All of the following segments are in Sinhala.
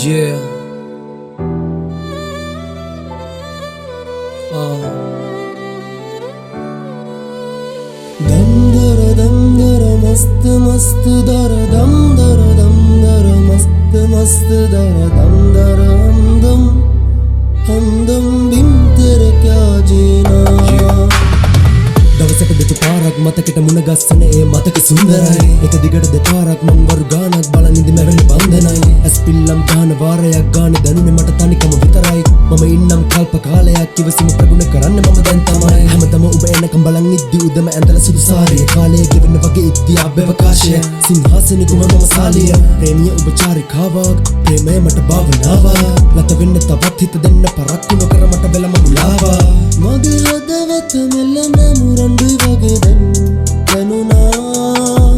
Yeah. दम दर मस्त मस्त दर दम दर मस्त मस्त दर दम हमदम बिन तेरे क्या जीना දවසට දෙපාරක් මතකෙට මුණ ගස්සන ඒ මතක සුන්දරයි එක දිගට දෙපාරක් මං වරු ගානක් බලන් ඉඳි මැවෙන බන්ධනයි ඇස් පිල්ලම් ගාන වාරයක් ගානේ දැනුනේ මට තනිකම විතරයි මම ඉන්නම් කල්ප කාලයක් ඉවසීම ප්‍රගුණ කරන්න මම දැන් තමයි හැමදම ඔබ එනකම් බලන් ඉද්දි උදම ඇඳලා සුදු සාරිය කාලය ගෙවෙන වගේ ඉද්දි අභ්‍යවකාශය සිංහාසනෙකුම මම සාලිය ප්‍රේමිය ඔබ චාරිකාවක් ප්‍රේමය මට භාවනාවක් ලත වෙන්න තවත් හිත දෙන්න පරක්කු නොකර මට වෙලම මුලාවා මගේ හදවත මෙල්ලන මුරණ්ඩු වගේ දැනුණා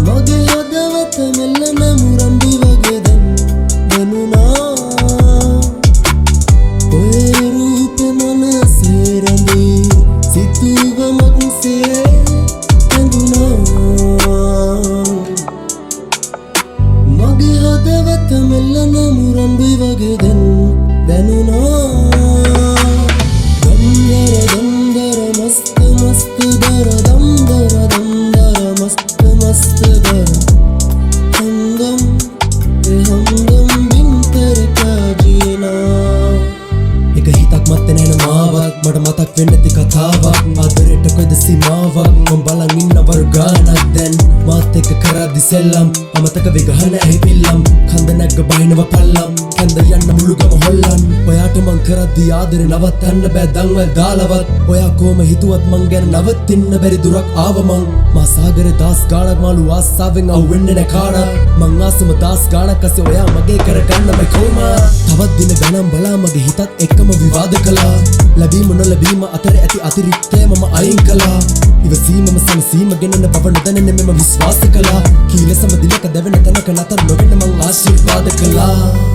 මගේ හදවත මෙල්ලන මුරණ්ඩු වගේ දැනුණා ඔය රූප මනසේ රැඳී සිතුවමක් සේ ඇඳුණා මගේ හදවත මෙල්ලන මුරණ්ඩු වගේ දැනුණා मस्त मस्त दर दम मस्त मस्त दर हमदम बिन तेरे क्या जीना එක හිතක් මත්තේ නැන මාවක් මට මතක් වෙන්නේ නැති කතාවක් ආදරේට කොයිද සීමාවක් මම බලන් ඉන්න වරු ගානක් දැන් මාත් එක්ක කරද්දි සෙල්ලම් අමතක වෙගහන ඇහි පිල්ලම් කන්ද නැග්ග බහිනව පල්ලම් කන්ද යන්න මුළු ගම හොල්ලන් ඔයාට මං කරද්දි ආදරේ නවත්තන්න බෑ දන්වල් දාලවත් ඔයා කොහම හිතුවත් මං ගැන නවතින්න බැරි දුරක් ආව මං මා සාගරේ දාස් ගානක් මාළු ආසාවෙන් අහුවෙන්නේ නැ කාටවත් මං ආසම දාස් ගානක් අස්සේ ඔයා මගේ කරගන්න බයි කොහොම තවත් දින ගණන් බලා මගේ හිතත් එක්කම විවාද කළා ලැබීම නොලැබීම අතර ඇති අතිරික්තය මම අයින් කළා ඉවසීමම සනසීම ගෙනන බව නොදැනෙන මෙම විශ්වාස කළා කීලසම දිනක දැවෙන තැනක නතර නොවෙන්න මං ආශිර්වාද කළා